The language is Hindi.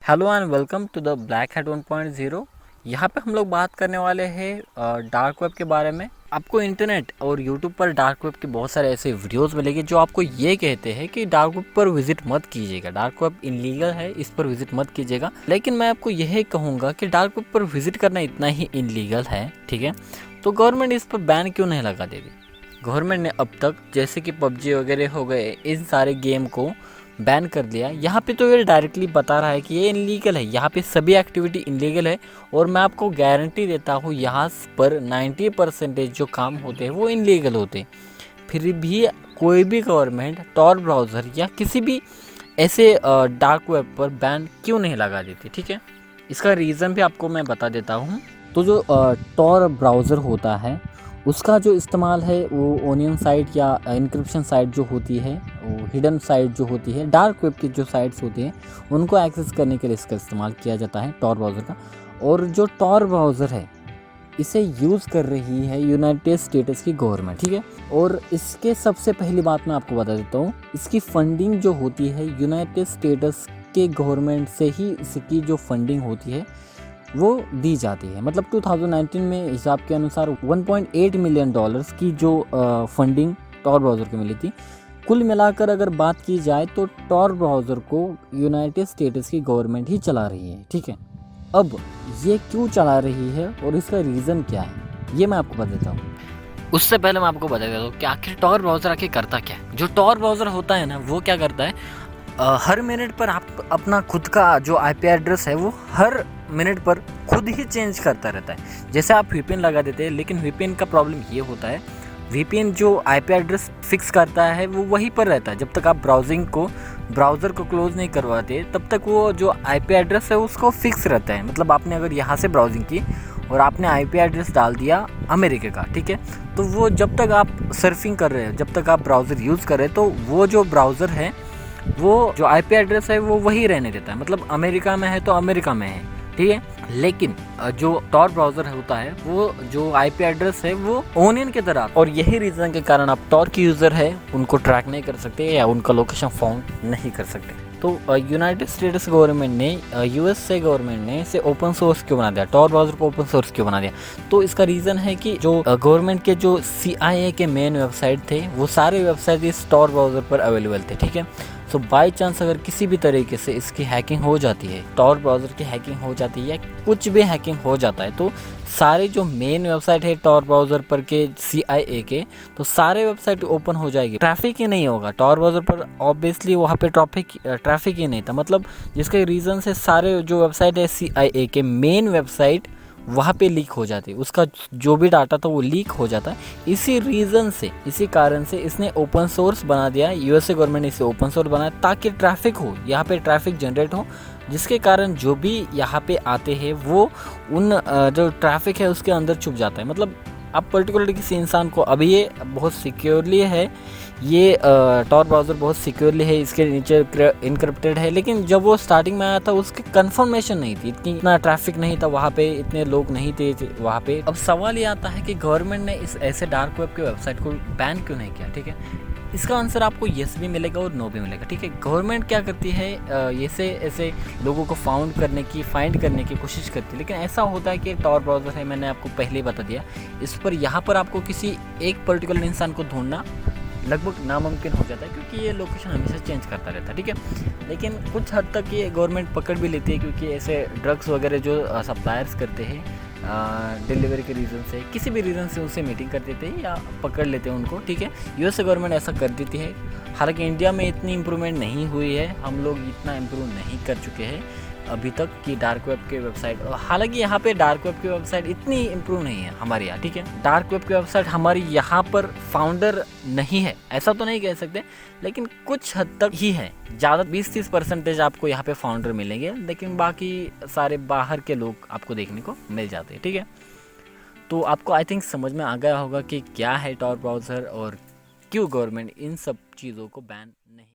Hello and welcome to the black hat 1.0। यहाँ पे हम लोग बात करने वाले हैं डार्क वेब के बारे में। आपको इंटरनेट और यूट्यूब पर डार्क वेब के बहुत सारे ऐसे वीडियोस मिलेंगे जो आपको ये कहते हैं कि डार्क वेब पर विजिट मत कीजिएगा, डार्क वेब इनलीगल है, इस पर विजिट मत कीजिएगा। लेकिन मैं आपको यही कहूँगा कि डार्क वेब पर विजिट करना इतना ही इनलीगल है, ठीक है, तो गवर्नमेंट इस पर बैन क्यों नहीं लगा देगी। गवर्नमेंट ने अब तक जैसे कि पबजी वगैरह हो गए, इन सारे गेम को बैन कर दिया। यहाँ पे तो ये डायरेक्टली बता रहा है कि ये इनलीगल है, यहाँ पे सभी एक्टिविटी इनलीगल है। और मैं आपको गारंटी देता हूँ यहाँ पर 90% जो काम होते हैं वो इनलीगल होते हैं। फिर भी कोई भी गवर्नमेंट टॉर ब्राउज़र या किसी भी ऐसे डार्क वेब पर बैन क्यों नहीं लगा देती, ठीक है। इसका रीज़न भी आपको मैं बता देता हूँ। तो जो टॉर ब्राउज़र होता है उसका जो इस्तेमाल है वो ओनियन साइट या इनक्रिप्शन साइट जो होती है, वो हिडन साइट जो होती है, डार्क वेब की जो साइट्स होती हैं उनको एक्सेस करने के लिए इसका इस्तेमाल किया जाता है टॉर ब्राउज़र का। और जो टॉर ब्राउज़र है इसे यूज़ कर रही है यूनाइटेड स्टेट्स की गवर्नमेंट, ठीक है। और इसके सबसे पहली बात मैं आपको बता देता हूँ, इसकी फंडिंग जो होती है यूनाइटेड स्टेट्स के गवर्नमेंट से ही इसकी जो फंडिंग होती है वो दी जाती है। मतलब 2019 में हिसाब के अनुसार 1.8 मिलियन डॉलर्स की जो फंडिंग टॉर ब्राउज़र को मिली थी। कुल मिलाकर अगर बात की जाए तो टॉर ब्राउज़र को यूनाइटेड स्टेट्स की गवर्नमेंट ही चला रही है, ठीक है। अब ये क्यों चला रही है और इसका रीज़न क्या है ये मैं आपको बता देता हूँ। उससे पहले मैं आपको बता देता हूँ कि आखिर टॉर ब्राउज़र आखिर करता क्या है। जो टॉर ब्राउज़र होता है ना, वो क्या करता है, हर मिनट पर आप अपना खुद का जो आईपी एड्रेस है वो हर मिनट पर खुद ही चेंज करता रहता है। जैसे आप वीपीएन लगा देते हैं, लेकिन वीपीएन का प्रॉब्लम ये होता है, वीपीएन जो आईपी एड्रेस फिक्स करता है वो वहीं पर रहता है। जब तक आप ब्राउज़र को क्लोज नहीं करवाते तब तक वो जो आईपी एड्रेस है उसको फिक्स रहता है। मतलब आपने अगर यहाँ से ब्राउजिंग की और आपने आईपी एड्रेस डाल दिया अमेरिका का, ठीक है, तो वो जब तक आप सर्फिंग कर रहे हैं, जब तक आप ब्राउज़र यूज़ कर रहे हैं, तो वो जो ब्राउज़र है वो जो आईपी एड्रेस है वो वही रहने देता है। मतलब अमेरिका में है तो अमेरिका में है, ठीक है। लेकिन जो टॉर ब्राउज़र होता है वो जो आईपी एड्रेस है वो ओनियन की तरह, और यही रीज़न के कारण आप टॉर के यूज़र है उनको ट्रैक नहीं कर सकते या उनका लोकेशन फाउंड नहीं कर सकते। तो यूनाइटेड स्टेट्स गवर्नमेंट ने, यूएसए गवर्नमेंट ने इसे ओपन सोर्स क्यों बना दिया, टॉर ब्राउज़र को ओपन सोर्स क्यों बना दिया। तो इसका रीज़न है कि जो गवर्नमेंट के जो CIA के मेन वेबसाइट थे वो सारे वेबसाइट इस टॉर ब्राउज़र पर अवेलेबल थे, ठीक है। सो बाई चांस अगर किसी भी तरीके से इसकी हैकिंग हो जाती है, टॉर ब्राउज़र की हैकिंग हो जाती है या कुछ भी हैकिंग हो जाता है, तो सारे जो मेन वेबसाइट है टॉर ब्राउज़र पर के CIA के, तो सारे वेबसाइट ओपन हो जाएगी। ट्रैफिक ही नहीं होगा टॉर ब्राउज़र पर, ऑब्वियसली वहाँ पे ट्रैफिक ही नहीं था। मतलब जिसके रीज़न से सारे जो वेबसाइट है CIA के मेन वेबसाइट वहाँ पे लीक हो जाती है, उसका जो भी डाटा था वो लीक हो जाता है। इसी रीज़न से, इसी कारण से इसने ओपन सोर्स बना दिया। यूएसए गवर्नमेंट ने इसे ओपन सोर्स बनाया ताकि ट्रैफिक हो, यहाँ पे ट्रैफिक जनरेट हो, जिसके कारण जो भी यहाँ पे आते हैं वो उन जो ट्रैफिक है उसके अंदर छुप जाता है। मतलब अब पर्टिकुलर किसी इंसान को, अभी ये बहुत सिक्योरली है, ये टॉर ब्राउज़र बहुत सिक्योरली है, इसके नीचे इनक्रिप्टेड है। लेकिन जब वो स्टार्टिंग में आया था उसकी कंफर्मेशन नहीं थी, इतना ट्रैफिक नहीं था वहाँ पे, इतने लोग नहीं थे वहाँ पे। अब सवाल ये आता है कि गवर्नमेंट ने इस ऐसे डार्क वेब के वेबसाइट को बैन क्यों नहीं किया, ठीक है। इसका आंसर आपको येस भी मिलेगा और नो भी मिलेगा, ठीक है। गवर्नमेंट क्या करती है, ऐसे लोगों को फाइंड करने की कोशिश करती है। लेकिन ऐसा होता है कि टॉर ब्राउज़र है, मैंने आपको पहले ही बता दिया, इस पर यहाँ पर आपको किसी एक पर्टिकुलर इंसान को ढूंढना लगभग नामुमकिन हो जाता है, क्योंकि ये लोकेशन हमेशा चेंज करता रहता है, ठीक है। लेकिन कुछ हद तक ये गवर्नमेंट पकड़ भी लेती है, क्योंकि ऐसे ड्रग्स वगैरह जो सप्लायर्स करते हैं डिलीवरी के रीज़न से, किसी भी रीज़न से उनसे मीटिंग कर देते हैं या पकड़ लेते हैं उनको, ठीक है। यूएसए गवर्नमेंट ऐसा कर देती है। हालांकि इंडिया में इतनी इम्प्रूवमेंट नहीं हुई है, हम लोग इतना इम्प्रूव नहीं कर चुके हैं अभी तक कि डार्क वेब के वेबसाइट, हालांकि यहाँ पे डार्क वेब की वेबसाइट इतनी इम्प्रूव नहीं है हमारे यहाँ, ठीक है। डार्क वेब की वेबसाइट हमारी यहाँ पर फाउंडर नहीं है, ऐसा तो नहीं कह सकते, लेकिन कुछ हद तक ही है। ज़्यादा 20-30% आपको यहाँ पे फाउंडर मिलेंगे, लेकिन बाकी सारे बाहर के लोग आपको देखने को मिल जाते हैं, ठीक है। तो आपको आई थिंक समझ में आ गया होगा कि क्या है टॉर ब्राउज़र और क्यों गवर्नमेंट इन सब चीज़ों को बैन नहीं